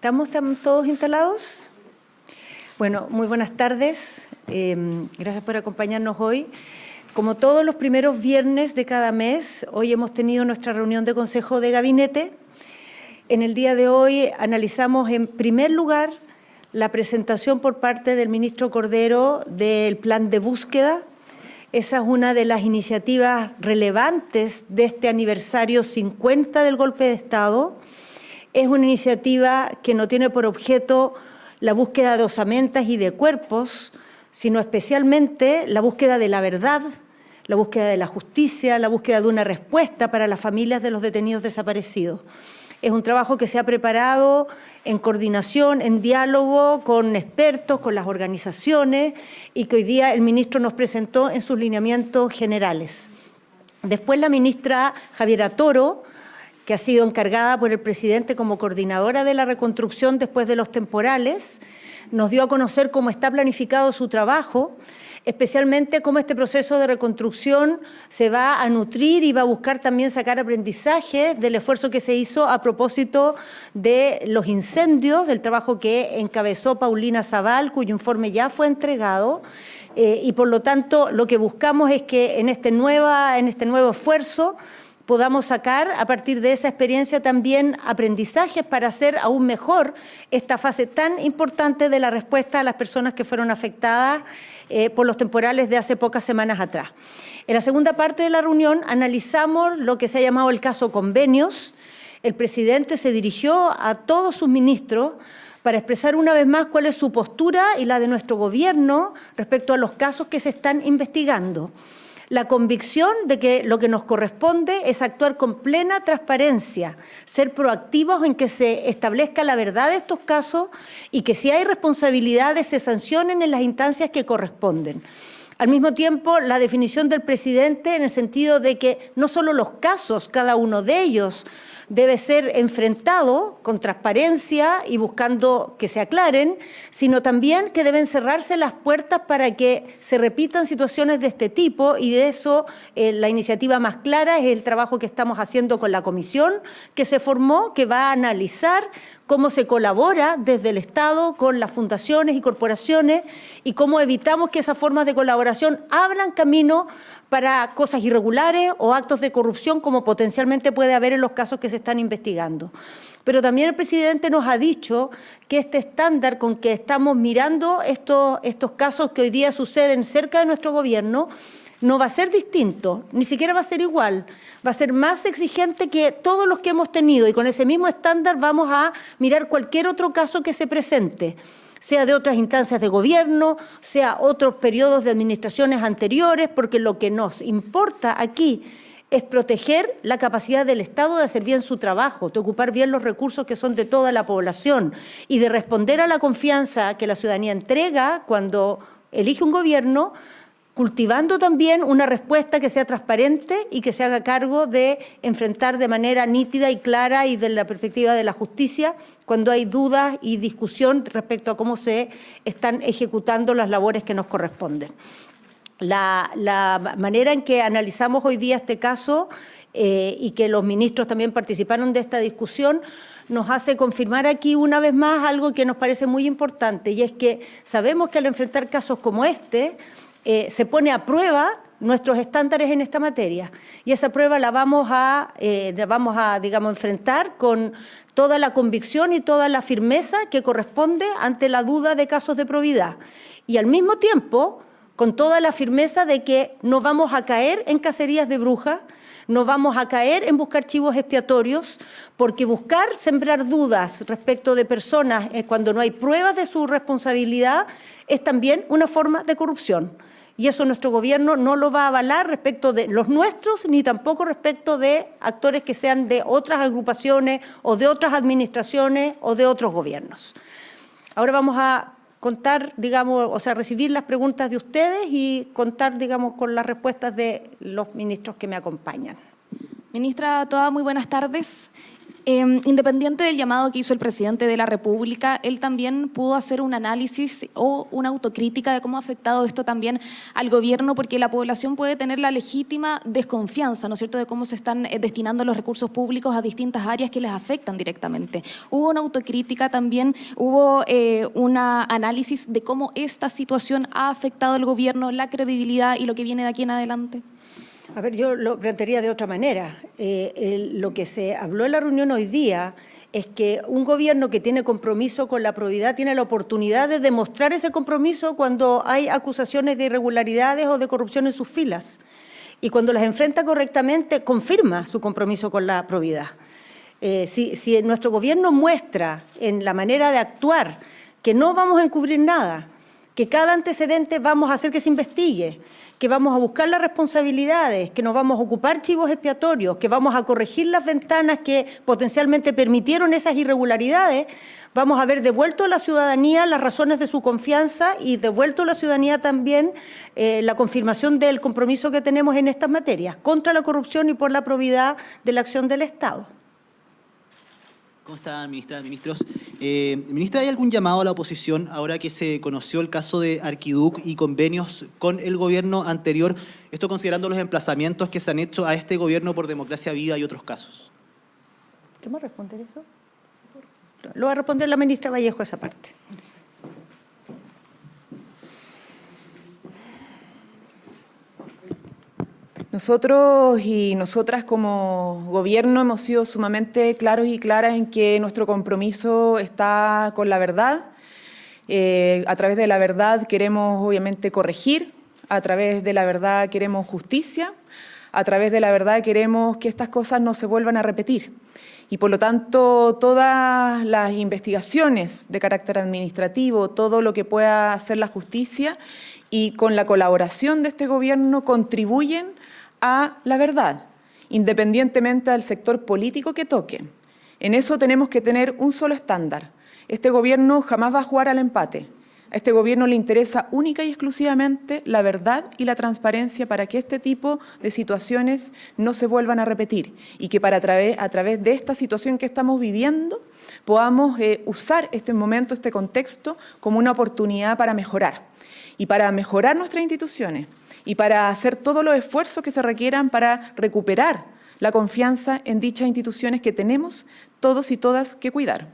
¿Están todos instalados? Bueno, muy buenas tardes. Gracias por acompañarnos hoy. Como todos los primeros viernes de cada mes, hoy hemos tenido nuestra reunión de Consejo de Gabinete. En el día de hoy analizamos en primer lugar la presentación por parte del ministro Cordero del plan de búsqueda. Esa es una de las iniciativas relevantes de este aniversario 50 del golpe de Estado. Es una iniciativa que no tiene por objeto la búsqueda de osamentas y de cuerpos, sino especialmente la búsqueda de la verdad, la búsqueda de la justicia, la búsqueda de una respuesta para las familias de los detenidos desaparecidos. Es un trabajo que se ha preparado en coordinación, en diálogo con expertos, con las organizaciones y que hoy día el ministro nos presentó en sus lineamientos generales. Después la ministra Javiera Toro, que ha sido encargada por el presidente como coordinadora de la reconstrucción después de los temporales, nos dio a conocer cómo está planificado su trabajo, especialmente cómo este proceso de reconstrucción se va a nutrir y va a buscar también sacar aprendizaje del esfuerzo que se hizo a propósito de los incendios, del trabajo que encabezó Paulina Zabal, cuyo informe ya fue entregado, y por lo tanto lo que buscamos es que en este nuevo esfuerzo podamos sacar a partir de esa experiencia también aprendizajes para hacer aún mejor esta fase tan importante de la respuesta a las personas que fueron afectadas por los temporales de hace pocas semanas atrás. En la segunda parte de la reunión analizamos lo que se ha llamado el caso convenios. El presidente se dirigió a todos sus ministros para expresar una vez más cuál es su postura y la de nuestro gobierno respecto a los casos que se están investigando. La convicción de que lo que nos corresponde es actuar con plena transparencia, ser proactivos en que se establezca la verdad de estos casos y que si hay responsabilidades se sancionen en las instancias que corresponden. Al mismo tiempo, la definición del presidente en el sentido de que no solo los casos, cada uno de ellos, debe ser enfrentado con transparencia y buscando que se aclaren, sino también que deben cerrarse las puertas para que se repitan situaciones de este tipo y de eso la iniciativa más clara es el trabajo que estamos haciendo con la comisión que se formó, que va a analizar cómo se colabora desde el Estado con las fundaciones y corporaciones y cómo evitamos que esas formas de colaboración abran camino para cosas irregulares o actos de corrupción como potencialmente puede haber en los casos que se están investigando. Pero también el presidente nos ha dicho que este estándar con que estamos mirando estos casos que hoy día suceden cerca de nuestro gobierno no va a ser distinto, ni siquiera va a ser igual, va a ser más exigente que todos los que hemos tenido y con ese mismo estándar vamos a mirar cualquier otro caso que se presente, sea de otras instancias de gobierno, sea otros periodos de administraciones anteriores, porque lo que nos importa aquí es proteger la capacidad del Estado de hacer bien su trabajo, de ocupar bien los recursos que son de toda la población y de responder a la confianza que la ciudadanía entrega cuando elige un gobierno, cultivando también una respuesta que sea transparente y que se haga cargo de enfrentar de manera nítida y clara y desde la perspectiva de la justicia cuando hay dudas y discusión respecto a cómo se están ejecutando las labores que nos corresponden. La manera en que analizamos hoy día este caso y que los ministros también participaron de esta discusión nos hace confirmar aquí una vez más algo que nos parece muy importante y es que sabemos que al enfrentar casos como este se pone a prueba nuestros estándares en esta materia y esa prueba la vamos a enfrentar con toda la convicción y toda la firmeza que corresponde ante la duda de casos de probidad y al mismo tiempo con toda la firmeza de que no vamos a caer en cacerías de brujas, no vamos a caer en buscar chivos expiatorios, porque buscar sembrar dudas respecto de personas cuando no hay pruebas de su responsabilidad es también una forma de corrupción. Y eso nuestro gobierno no lo va a avalar respecto de los nuestros, ni tampoco respecto de actores que sean de otras agrupaciones o de otras administraciones o de otros gobiernos. Ahora vamos a recibir las preguntas de ustedes y contar, con las respuestas de los ministros que me acompañan. Ministra Toa, muy buenas tardes. Independiente del llamado que hizo el presidente de la República, él también pudo hacer un análisis o una autocrítica de cómo ha afectado esto también al gobierno, porque la población puede tener la legítima desconfianza, ¿no es cierto?, de cómo se están destinando los recursos públicos a distintas áreas que les afectan directamente. Hubo una autocrítica también, hubo un análisis de cómo esta situación ha afectado al gobierno, la credibilidad y lo que viene de aquí en adelante. A ver, yo lo plantearía de otra manera. Lo que se habló en la reunión hoy día es que un gobierno que tiene compromiso con la probidad tiene la oportunidad de demostrar ese compromiso cuando hay acusaciones de irregularidades o de corrupción en sus filas. Y cuando las enfrenta correctamente, confirma su compromiso con la probidad. Si nuestro gobierno muestra en la manera de actuar que no vamos a encubrir nada, que cada antecedente vamos a hacer que se investigue, que vamos a buscar las responsabilidades, que nos vamos a ocupar chivos expiatorios, que vamos a corregir las ventanas que potencialmente permitieron esas irregularidades, vamos a haber devuelto a la ciudadanía las razones de su confianza y devuelto a la ciudadanía también la confirmación del compromiso que tenemos en estas materias, contra la corrupción y por la probidad de la acción del Estado. ¿Cómo está, ministra, ministros? Ministra, ¿hay algún llamado a la oposición ahora que se conoció el caso de Arquiduc y convenios con el gobierno anterior? Esto considerando los emplazamientos que se han hecho a este gobierno por Democracia Viva y otros casos. ¿Qué me va a responder eso? Lo va a responder la ministra Vallejo esa parte. Nosotros y nosotras como gobierno hemos sido sumamente claros y claras en que nuestro compromiso está con la verdad. A través de la verdad queremos obviamente corregir, a través de la verdad queremos justicia, a través de la verdad queremos que estas cosas no se vuelvan a repetir. Y por lo tanto, todas las investigaciones de carácter administrativo, todo lo que pueda hacer la justicia y con la colaboración de este gobierno contribuyen a la verdad, independientemente del sector político que toque. En eso tenemos que tener un solo estándar. Este gobierno jamás va a jugar al empate. A este gobierno le interesa única y exclusivamente la verdad y la transparencia para que este tipo de situaciones no se vuelvan a repetir y que a través de esta situación que estamos viviendo podamos usar este momento, este contexto, como una oportunidad para mejorar y para mejorar nuestras instituciones y para hacer todos los esfuerzos que se requieran para recuperar la confianza en dichas instituciones que tenemos todos y todas que cuidar.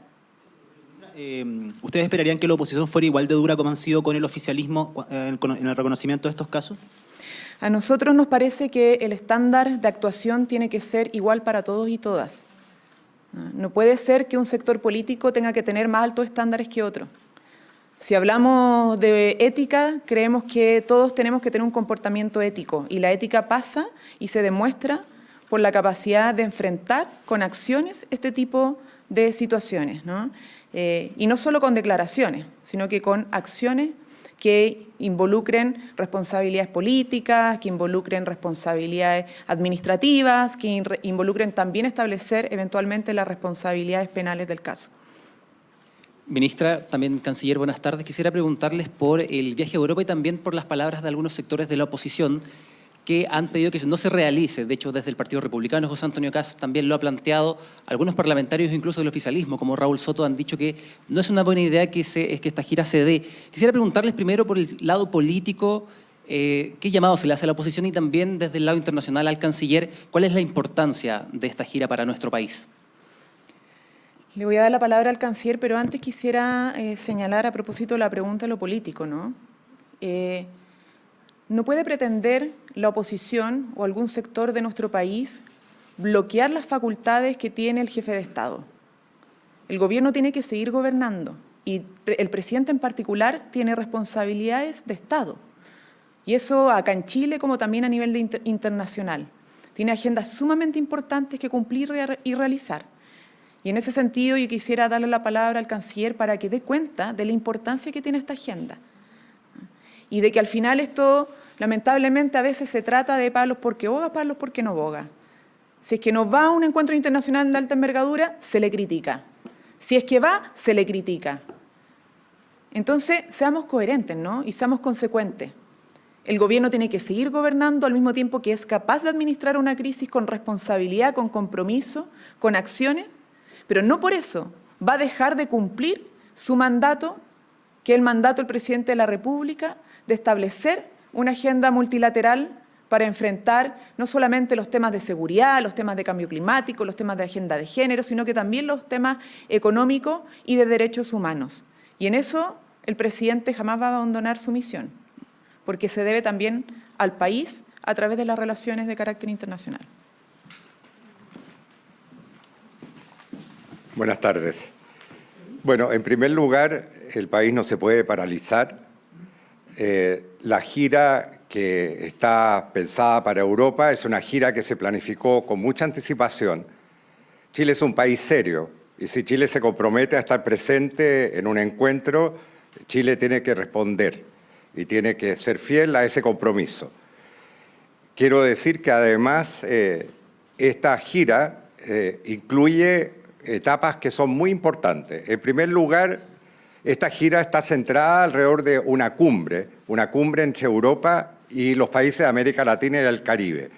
¿Ustedes esperarían que la oposición fuera igual de dura como han sido con el oficialismo en el reconocimiento de estos casos? A nosotros nos parece que el estándar de actuación tiene que ser igual para todos y todas. No puede ser que un sector político tenga que tener más altos estándares que otro. Si hablamos de ética, creemos que todos tenemos que tener un comportamiento ético y la ética pasa y se demuestra por la capacidad de enfrentar con acciones este tipo de situaciones, ¿no? Y no solo con declaraciones, sino que con acciones que involucren responsabilidades políticas, que involucren responsabilidades administrativas, que involucren también establecer eventualmente las responsabilidades penales del caso. Ministra, también canciller, buenas tardes. Quisiera preguntarles por el viaje a Europa y también por las palabras de algunos sectores de la oposición que han pedido que no se realice. De hecho, desde el Partido Republicano, José Antonio Kast también lo ha planteado. Algunos parlamentarios, incluso del oficialismo, como Raúl Soto, han dicho que no es una buena idea que esta gira se dé. Quisiera preguntarles primero por el lado político, ¿qué llamado se le hace a la oposición? Y también desde el lado internacional al canciller, ¿cuál es la importancia de esta gira para nuestro país? Le voy a dar la palabra al canciller, pero antes quisiera señalar a propósito de la pregunta de lo político, ¿no? No puede pretender la oposición o algún sector de nuestro país bloquear las facultades que tiene el jefe de Estado. El gobierno tiene que seguir gobernando y el presidente en particular tiene responsabilidades de Estado. Y eso acá en Chile como también a nivel internacional. Tiene agendas sumamente importantes que cumplir y realizar. Y en ese sentido yo quisiera darle la palabra al canciller para que dé cuenta de la importancia que tiene esta agenda. Y de que al final esto, lamentablemente, a veces se trata de palos porque boga, palos porque no boga. Si es que no va a un encuentro internacional de alta envergadura, se le critica. Si es que va, se le critica. Entonces, seamos coherentes, ¿no? Y seamos consecuentes. El gobierno tiene que seguir gobernando al mismo tiempo que es capaz de administrar una crisis con responsabilidad, con compromiso, con acciones, pero no por eso va a dejar de cumplir su mandato, que es el mandato del presidente de la República, de establecer una agenda multilateral para enfrentar no solamente los temas de seguridad, los temas de cambio climático, los temas de agenda de género, sino que también los temas económicos y de derechos humanos. Y en eso el presidente jamás va a abandonar su misión, porque se debe también al país a través de las relaciones de carácter internacional. Buenas tardes. Bueno, en primer lugar, el país no se puede paralizar. La gira que está pensada para Europa es una gira que se planificó con mucha anticipación. Chile es un país serio y si Chile se compromete a estar presente en un encuentro, Chile tiene que responder y tiene que ser fiel a ese compromiso. Quiero decir que además esta gira incluye etapas que son muy importantes. En primer lugar, esta gira está centrada alrededor de una cumbre entre Europa y los países de América Latina y del Caribe.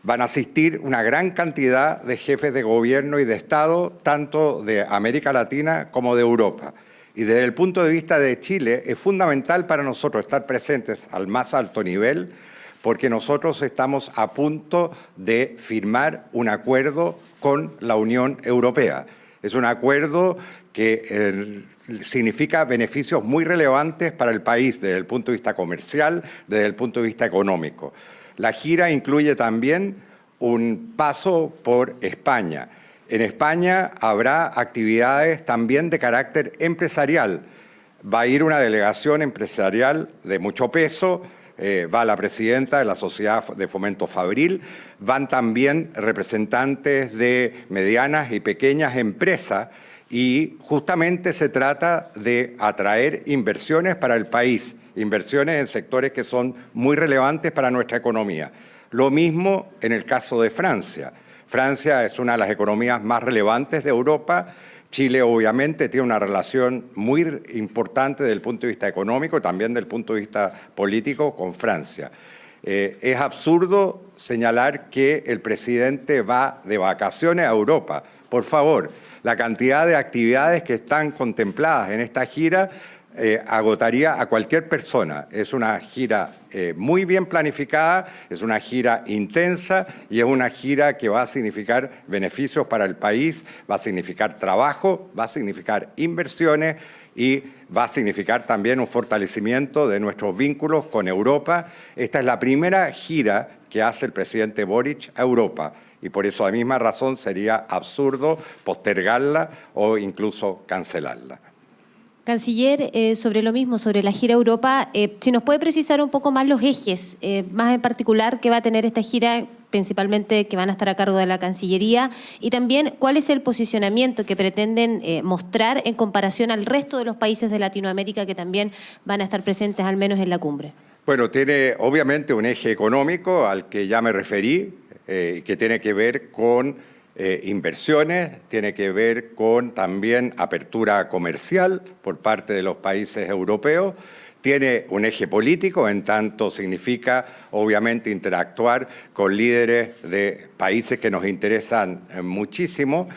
Van a asistir una gran cantidad de jefes de gobierno y de Estado, tanto de América Latina como de Europa. Y desde el punto de vista de Chile, es fundamental para nosotros estar presentes al más alto nivel, porque nosotros estamos a punto de firmar un acuerdo con la Unión Europea. Es un acuerdo que significa beneficios muy relevantes para el país desde el punto de vista comercial, desde el punto de vista económico. La gira incluye también un paso por España. En España habrá actividades también de carácter empresarial. Va a ir una delegación empresarial de mucho peso, va la presidenta de la Sociedad de Fomento Fabril, van también representantes de medianas y pequeñas empresas y justamente se trata de atraer inversiones para el país, inversiones en sectores que son muy relevantes para nuestra economía. Lo mismo en el caso de Francia. Francia es una de las economías más relevantes de Europa. Chile obviamente tiene una relación muy importante desde el punto de vista económico y también desde el punto de vista político con Francia. Es absurdo señalar que el presidente va de vacaciones a Europa. Por favor, la cantidad de actividades que están contempladas en esta gira agotaría a cualquier persona. Es una gira muy bien planificada, es una gira intensa y es una gira que va a significar beneficios para el país, va a significar trabajo, va a significar inversiones y va a significar también un fortalecimiento de nuestros vínculos con Europa. Esta es la primera gira que hace el presidente Boric a Europa y por esa misma razón sería absurdo postergarla o incluso cancelarla. Canciller, sobre lo mismo, sobre la gira a Europa, si nos puede precisar un poco más los ejes, más en particular que va a tener esta gira, principalmente que van a estar a cargo de la Cancillería, y también cuál es el posicionamiento que pretenden mostrar en comparación al resto de los países de Latinoamérica que también van a estar presentes al menos en la cumbre. Bueno, tiene obviamente un eje económico al que ya me referí, que tiene que ver con inversiones, tiene que ver con también apertura comercial por parte de los países europeos, tiene un eje político, en tanto significa obviamente interactuar con líderes de países que nos interesan muchísimo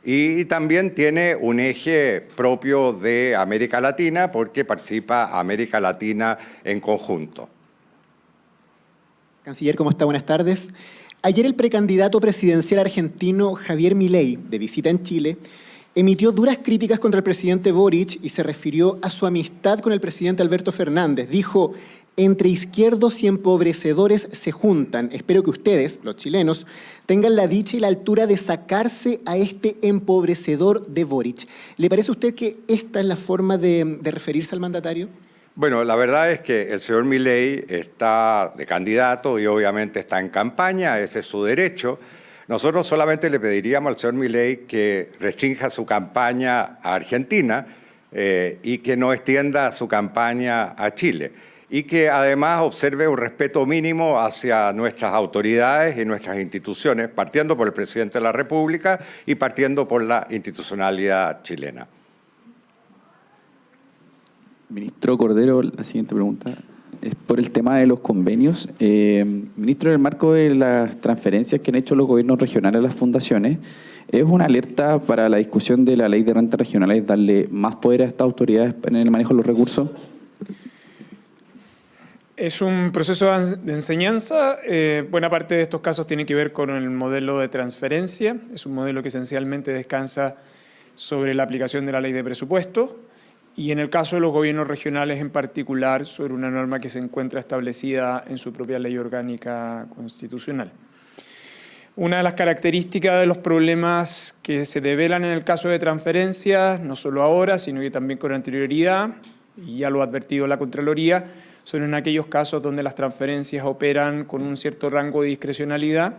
y también tiene un eje propio de América Latina porque participa América Latina en conjunto. Canciller, ¿cómo está? Buenas tardes. Ayer el precandidato presidencial argentino Javier Milei, de visita en Chile, emitió duras críticas contra el presidente Boric y se refirió a su amistad con el presidente Alberto Fernández. Dijo, entre izquierdos y empobrecedores se juntan. Espero que ustedes, los chilenos, tengan la dicha y la altura de sacarse a este empobrecedor de Boric. ¿Le parece a usted que esta es la forma de referirse al mandatario? Bueno, la verdad es que el señor Milei está de candidato y obviamente está en campaña, ese es su derecho. Nosotros solamente le pediríamos al señor Milei que restrinja su campaña a Argentina y que no extienda su campaña a Chile. Y que además observe un respeto mínimo hacia nuestras autoridades y nuestras instituciones, partiendo por el presidente de la República y partiendo por la institucionalidad chilena. Ministro Cordero, la siguiente pregunta es por el tema de los convenios. Ministro, en el marco de las transferencias que han hecho los gobiernos regionales a las fundaciones, ¿Es una alerta para la discusión de la ley de rentas regionales darle más poder a estas autoridades en el manejo de los recursos? Es un proceso de enseñanza. Buena parte de estos casos tiene que ver con el modelo de transferencia. Es un modelo que esencialmente descansa sobre la aplicación de la ley de presupuesto y en el caso de los gobiernos regionales en particular sobre una norma que se encuentra establecida en su propia ley orgánica constitucional. Una de las características de los problemas que se develan en el caso de transferencias, no solo ahora, sino que también con anterioridad, y ya lo ha advertido la Contraloría, son en aquellos casos donde las transferencias operan con un cierto rango de discrecionalidad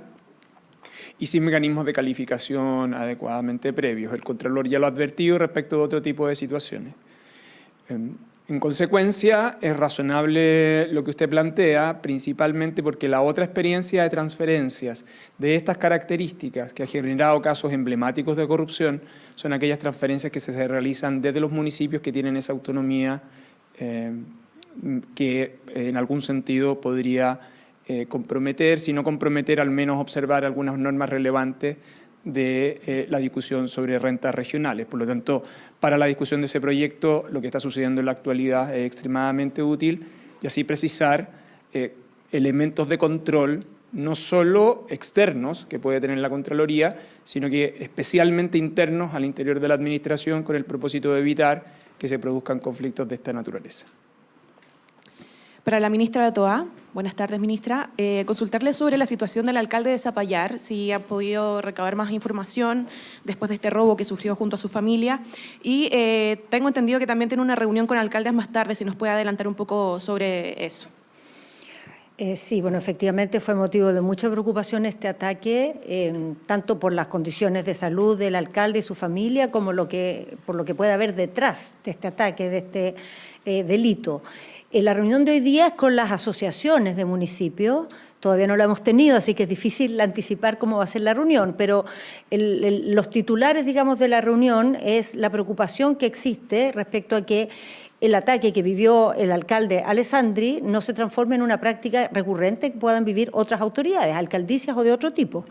y sin mecanismos de calificación adecuadamente previos. El Contralor ya lo ha advertido respecto de otro tipo de situaciones. En consecuencia, es razonable lo que usted plantea, principalmente porque la otra experiencia de transferencias de estas características que ha generado casos emblemáticos de corrupción son aquellas transferencias que se realizan desde los municipios que tienen esa autonomía que en algún sentido podría comprometer, si no comprometer, al menos observar algunas normas relevantes de la discusión sobre rentas regionales. Por lo tanto, para la discusión de ese proyecto, lo que está sucediendo en la actualidad es extremadamente útil y así precisar elementos de control, no solo externos que puede tener la Contraloría, sino que especialmente internos al interior de la Administración con el propósito de evitar que se produzcan conflictos de esta naturaleza. Para la ministra Toá, buenas tardes, ministra. Consultarle sobre la situación del alcalde de Zapallar, si ha podido recabar más información después de este robo que sufrió junto a su familia. Y tengo entendido que también tiene una reunión con alcaldes más tarde, si nos puede adelantar un poco sobre eso. Sí, bueno, efectivamente fue motivo de mucha preocupación este ataque, tanto por las condiciones de salud del alcalde y su familia, como por lo que puede haber detrás de este ataque, de este delito. La reunión de hoy día es con las asociaciones de municipios. Todavía no lo hemos tenido, así que es difícil anticipar cómo va a ser la reunión, pero los titulares, digamos, de la reunión es la preocupación que existe respecto a que el ataque que vivió el alcalde Alessandri no se transforme en una práctica recurrente que puedan vivir otras autoridades, alcaldicias o de otro tipo.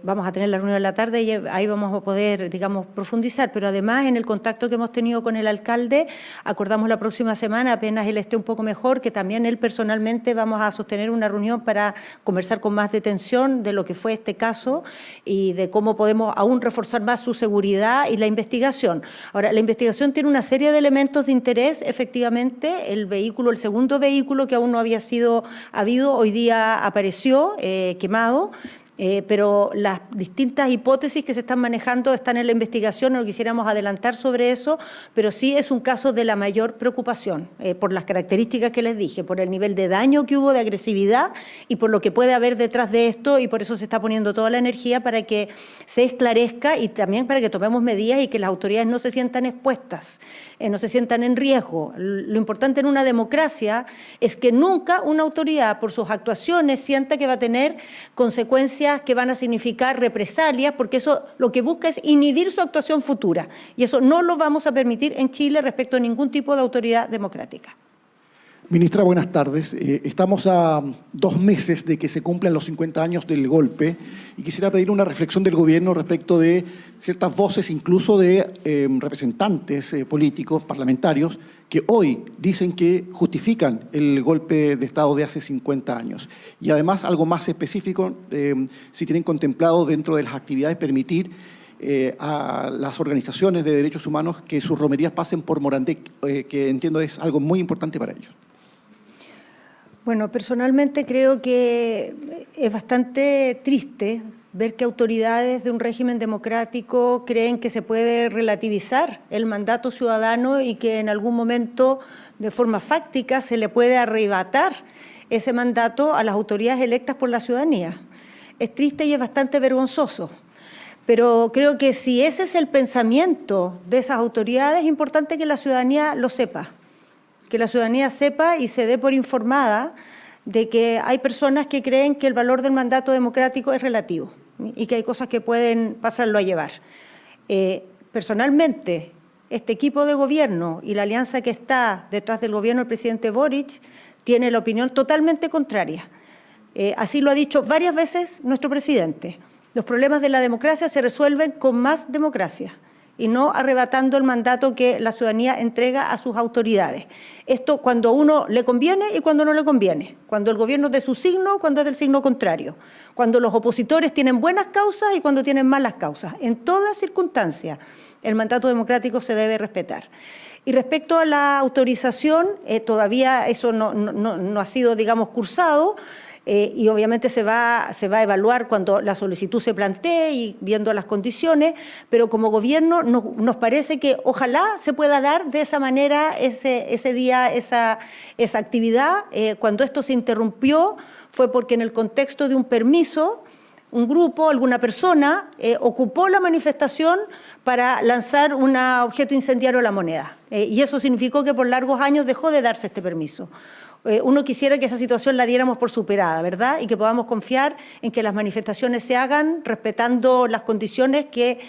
Vamos a tener la reunión en la tarde y ahí vamos a poder, digamos, profundizar, pero además en el contacto que hemos tenido con el alcalde, acordamos la próxima semana, apenas él esté un poco mejor, que también él personalmente vamos a sostener una reunión para conversar con más detención de lo que fue este caso y de cómo podemos aún reforzar más su seguridad y la investigación. Ahora, la investigación tiene una serie de elementos de interés, efectivamente. El segundo vehículo que aún no había sido habido, hoy día apareció quemado. Pero las distintas hipótesis que se están manejando están en la investigación, no quisiéramos adelantar sobre eso, pero sí es un caso de la mayor preocupación, por las características que les dije, por el nivel de daño que hubo, de agresividad y por lo que puede haber detrás de esto, y por eso se está poniendo toda la energía para que se esclarezca y también para que tomemos medidas y que las autoridades no se sientan expuestas, no se sientan en riesgo. Lo importante en una democracia es que nunca una autoridad por sus actuaciones sienta que va a tener consecuencias que van a significar represalias, porque eso lo que busca es inhibir su actuación futura. Y eso no lo vamos a permitir en Chile respecto a ningún tipo de autoridad democrática. Ministra, buenas tardes. Estamos a 2 meses de que se cumplan los 50 años del golpe y quisiera pedir una reflexión del gobierno respecto de ciertas voces, incluso de representantes políticos, parlamentarios, que hoy dicen que justifican el golpe de Estado de hace 50 años. Y además, algo más específico, si tienen contemplado dentro de las actividades permitir a las organizaciones de derechos humanos que sus romerías pasen por Morandé, que entiendo es algo muy importante para ellos. Bueno, personalmente creo que es bastante triste ver que autoridades de un régimen democrático creen que se puede relativizar el mandato ciudadano y que en algún momento, de forma fáctica, se le puede arrebatar ese mandato a las autoridades electas por la ciudadanía. Es triste y es bastante vergonzoso. Pero creo que si ese es el pensamiento de esas autoridades, es importante que la ciudadanía lo sepa. Que la ciudadanía sepa y se dé por informada de que hay personas que creen que el valor del mandato democrático es relativo y que hay cosas que pueden pasarlo a llevar. Personalmente, este equipo de gobierno y la alianza que está detrás del gobierno del presidente Boric tiene la opinión totalmente contraria. Así lo ha dicho varias veces nuestro presidente. Los problemas de la democracia se resuelven con más democracia y no arrebatando el mandato que la ciudadanía entrega a sus autoridades. Esto cuando a uno le conviene y cuando no le conviene, cuando el gobierno es de su signo, cuando es del signo contrario, cuando los opositores tienen buenas causas y cuando tienen malas causas. En todas circunstancias, el mandato democrático se debe respetar. Y respecto a la autorización, todavía eso no ha sido, digamos, cursado, y obviamente se va a evaluar cuando la solicitud se plantee y viendo las condiciones, pero como gobierno nos parece que ojalá se pueda dar de esa manera ese día, esa actividad. Cuando esto se interrumpió fue porque en el contexto de un permiso, un grupo, alguna persona, ocupó la manifestación para lanzar un objeto incendiario a La Moneda. Y eso significó que por largos años dejó de darse este permiso. Uno quisiera que esa situación la diéramos por superada, ¿verdad? Y que podamos confiar en que las manifestaciones se hagan respetando las condiciones que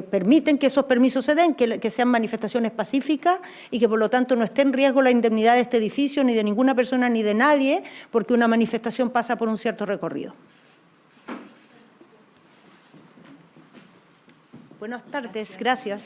permiten que esos permisos se den, que sean manifestaciones pacíficas y que por lo tanto no esté en riesgo la indemnidad de este edificio, ni de ninguna persona, ni de nadie, porque una manifestación pasa por un cierto recorrido. Buenas tardes, gracias.